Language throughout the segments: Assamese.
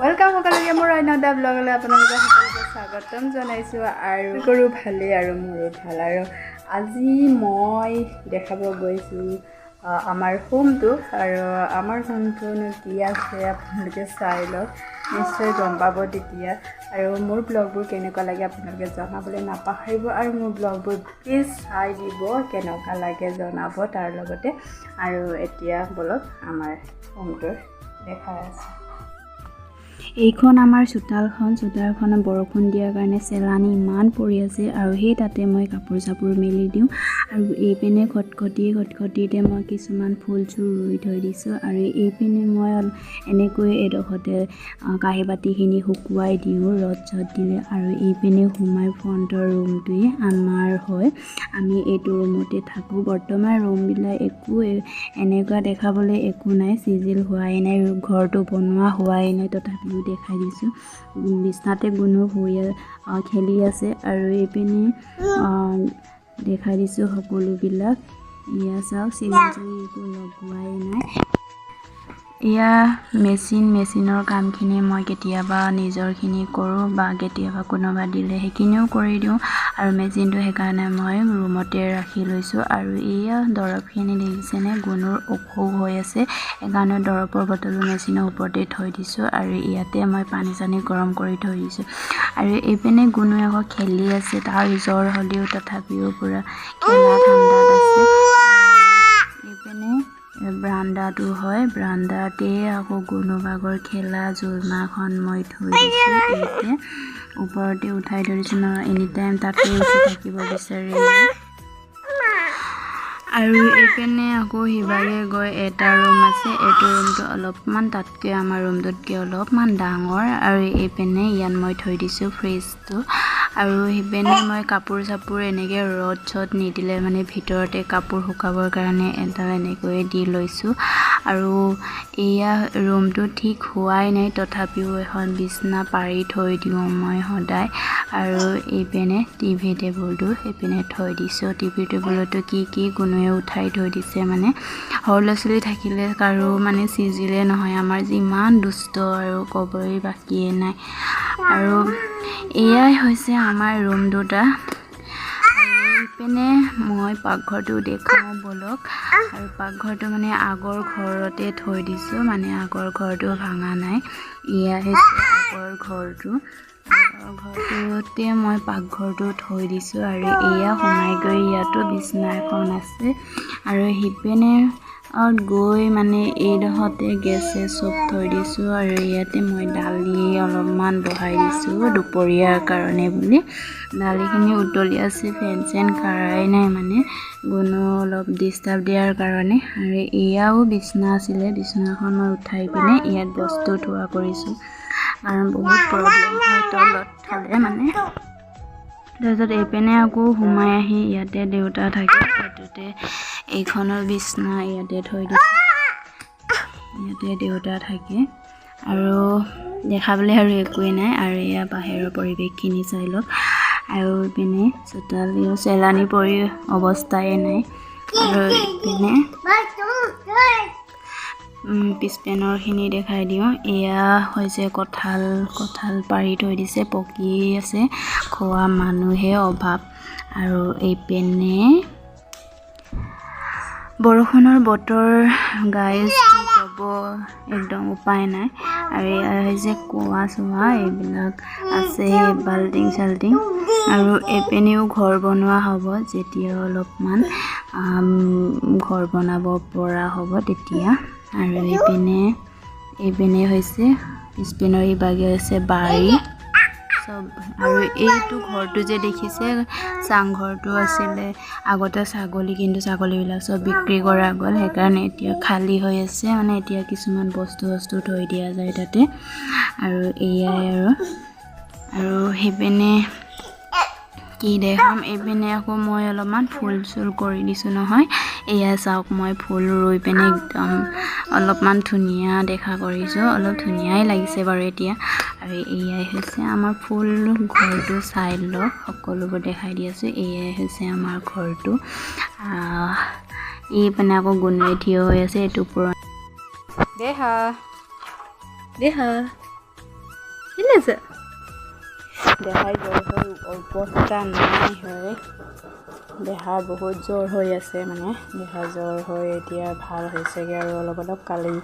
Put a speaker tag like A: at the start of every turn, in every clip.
A: ওয়েলকাম সকলোকে মোৰ অন্য এটা ব্লগলৈ আপোনালোকক সকলোকে স্বাগতম জনাইছোঁ আৰু কৰো ভালে আৰু মোৰো ভাল আৰু আজি মই দেখাব গৈছোঁ আমাৰ হোমটো আৰু আমাৰ হোমটোনো কি আছে আপোনালোকে চাই লওক নিশ্চয় গম পাব তেতিয়া আৰু মোৰ ব্লগবোৰ কেনেকুৱা লাগে আপোনালোকে জনাবলৈ নাপাহৰিব আৰু মোৰ ব্লগবোৰ প্লিজ চাই দিব কেনেকুৱা লাগে জনাব তাৰ লগতে আৰু এতিয়া বলক আমাৰ হোমটো দেখা আছে এইখন আমাৰ চোতালখন বৰষুণ দিয়াৰ কাৰণে চেলানি ইমান পৰি আছে আৰু সেই তাতে মই কাপোৰ মেলি দিওঁ আৰু এইপিনে খটখটিতে মই কিছুমান ফুল চুল ৰুই থৈ দিছোঁ আৰু এইপিনে মই এনেকৈ এডোখৰতে কাঁহী বাতিখিনি শুকুৱাই দিওঁ ৰ'দ দিলে আৰু এইপিনে সোমাই ফ্ৰণ্টৰ ৰুমটোৱে আমাৰ হয় আমি এইটো ৰুমতে থাকোঁ বৰ্তমান ৰুমবিলাক একো এনেকুৱা দেখাবলৈ একো নাই চিজিল হোৱাই নাই ঘৰটো বনোৱা হোৱাই নাই তথাপিও দেখাই দিছোঁ বিছনাতে গুণো খেলি আছে আৰু এইপিনে দেখাই দিছোঁ সকলোবিলাক ইয়া চাওক চিলিং একো লগোৱাই নাই এয়া মেচিনৰ কামখিনি মই কেতিয়াবা নিজৰখিনি কৰোঁ বা কেতিয়াবা কোনোবা দিলে সেইখিনিও কৰি দিওঁ আৰু মেচিনটো সেইকাৰণে মই ৰুমতে ৰাখি লৈছোঁ আৰু এয়া দৰৱখিনি দেখিছেনে গুণৰ অসুখ হৈ আছে সেইকাৰণে দৰৱৰ বটল মেচিনৰ ওপৰতে থৈ দিছোঁ আৰু ইয়াতে মই পানী চানী গৰম কৰি থৈ দিছোঁ আৰু এইপিনে গুণে আকৌ খেলি আছে তাৰ জ্বৰ হ'লেও তথাপিও পূৰা খেলা ঠাণ্ডাত আছে এইপিনে ব্ৰাণ্ডাটো হয় ব্ৰাণ্ডাতে আকৌ গুণবাগৰ খেলা জোলনাখন মই থৈ দিছোঁ ইয়াতে ওপৰতে উঠাই থৈ দিছোঁ নহয় এনি টাইম তাতে উঠি থাকিব বিচাৰে আৰু এইপিনে আকৌ সিবাৰে গৈ এটা ৰুম আছে এইটো ৰুমটো অলপমান তাতকৈ আমাৰ ৰুমটোতকৈ অলপমান ডাঙৰ আৰু এইপিনে ইয়াত মই থৈ দিছোঁ ফ্ৰিজটো আৰু সিপিনে মই কাপোৰ এনেকৈ ৰ'দ নিদিলে মানে ভিতৰতে কাপোৰ শুকাবৰ কাৰণে এটা এনেকৈ দি লৈছোঁ আৰু এয়া ৰুমটো ঠিক হোৱাই নাই তথাপিও এখন বিছনা পাৰি থৈ দিওঁ মই সদায় আৰু এইপিনে টিভি টেবুলটো সেইপিনে থৈ দিছোঁ টিভি টেবুলতো কি কোনোৱে উঠাই থৈ দিছে মানে সৰু ল'ৰা ছোৱালী থাকিলে কাৰো মানে চিজিলে নহয় আমাৰ যিমান দুষ্ট আৰু ক'বই বাকীয়ে নাই আৰু এয়াই হৈছে আমাৰ ৰুম দুটা এইপিনে মই পাকঘৰটো দেখাওঁ বলক আৰু পাকঘৰটো মানে আগৰ ঘৰতে থৈ দিছোঁ মানে আগৰ ঘৰটো ভাঙা নাই এয়া হৈছে আগৰ ঘৰটোতে মই পাকঘৰটো থৈ দিছোঁ আৰু এয়া সোমাই গৈ ইয়াতো বিছনা এখন আছে আৰু সিপিনে গৈ মানে এইডোখৰতে গেছে চব থৈ দিছোঁ আৰু ইয়াতে মই দালি অলপমান বহাই দিছোঁ দুপৰীয়াৰ কাৰণে বুলি দালিখিনি উতলি আছে ফেন কাৰাই নাই মানে গুণো অলপ ডিষ্টাৰ্ব দিয়াৰ কাৰণে আৰু এয়াও বিছনা আছিলে বিছনাখন মই উঠাই পিনে ইয়াত বস্তু থোৱা কৰিছোঁ কাৰণ বহুত প্ৰব্লেম হয় তলত থ'লে মানে তাৰপিছত এইপিনে আকৌ সোমাই আহি ইয়াতে দেউতা থাকে সেইটোতে এইখনৰ বিছনা ইয়াতে থৈ দিছোঁ ইয়াতে দেউতা থাকে আৰু দেখাবলৈ আৰু একোৱেই নাই আৰু এয়া বাহিৰৰ পৰিৱেশখিনি চাই লওক আৰু ইপিনে চোতাল চেলানি পৰি অৱস্থাই নাই আৰু ইপিনে পিছপেনৰখিনি দেখাই দিওঁ এয়া হৈছে কঁঠাল পাৰি থৈ দিছে পকি আছে খোৱা মানুহে অভাৱ আৰু এইপিনে বৰষুণৰ বতৰ গাইজ কি ক'ব একদম উপায় নাই আৰু এয়া হৈছে কুঁৱা চুৱা এইবিলাক আছে বাল্টিং চাল্টিং আৰু এইপিনেও ঘৰ বনোৱা হ'ব যেতিয়া অলপমান ঘৰ বনাব পৰা হ'ব তেতিয়া আৰু এইপিনে হৈছে পিছপিনৰ ইভাগে হৈছে বাৰী চব আৰু এইটো ঘৰটো যে দেখিছে চাংঘৰটো আছিলে আগতে ছাগলী কিন্তু ছাগলীবিলাক চব বিক্ৰী কৰা গ'ল সেইকাৰণে এতিয়া খালী হৈ আছে মানে এতিয়া কিছুমান বস্তু থৈ দিয়া যায় তাতে আৰু এয়াই আৰু সেইপিনে কি দেখাম এইপিনে আকৌ মই অলপমান ফুল চুল কৰি দিছোঁ নহয় এয়া চাওক মই ফুল ৰুই পিনে একদম অলপমান ধুনীয়া দেখা কৰিছোঁ অলপ ধুনীয়াই লাগিছে বাৰু এতিয়া আৰু এয়াই হৈছে আমাৰ ফুল ঘৰটো চাই লওক সকলোবোৰ দেখাই দি আছোঁ এয়াই হৈছে আমাৰ ঘৰটো এইপিনে আকৌ গুণে থিয় হৈ আছে এইটো পুৰণা দেহা আছে দেহাই জ্বৰ হৈ অৱস্থা নাই হয় দেহা বহুত জ্বৰ হৈ আছে মানে দেহা জ্বৰ হৈ এতিয়া ভাল হৈছেগৈ আৰু অলপ কালি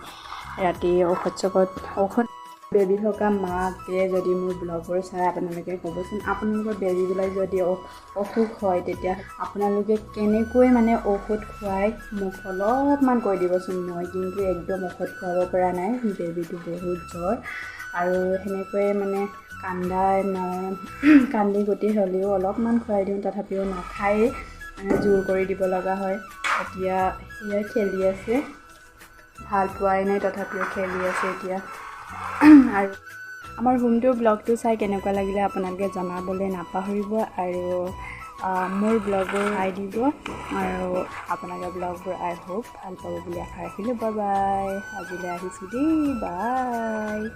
A: ৰাতি ঔষধ বেবী থকা মাকে যদি মোৰ ব্লগৰ চাই আপোনালোকে ক'বচোন আপোনালোকৰ বেবীবিলাক যদি অসুখ হয় তেতিয়া আপোনালোকে কেনেকৈ মানে ঔষধ খুৱাই মোক অলপমান কৈ দিবচোন মই কিন্তু একদম ঔষধ খুৱাব পৰা নাই বেবীটো বহুত জ্বৰ আৰু সেনেকৈয়ে মানে কান্দি গুটি হ'লেও অলপমান খুৱাই দিওঁ তথাপিও নাখায়েই মানে জোৰ কৰি দিব লগা হয় এতিয়া সেয়া খেলি আছে ভাল পোৱাই নাই তথাপিও খেলি আছে এতিয়া আৰু আমাৰ হোমটোৰ ব্লগটো চাই কেনেকুৱা লাগিলে আপোনালোকে জনাবলৈ নাপাহৰিব আৰু মোৰ ব্লগবোৰ চাই দিব আৰু আপোনালোকৰ ব্লগবোৰ আই হোপ ভাল পাব বুলি আশা ৰাখিলোঁ বাই বাই আজিলৈ আহিছোঁ দেই বাই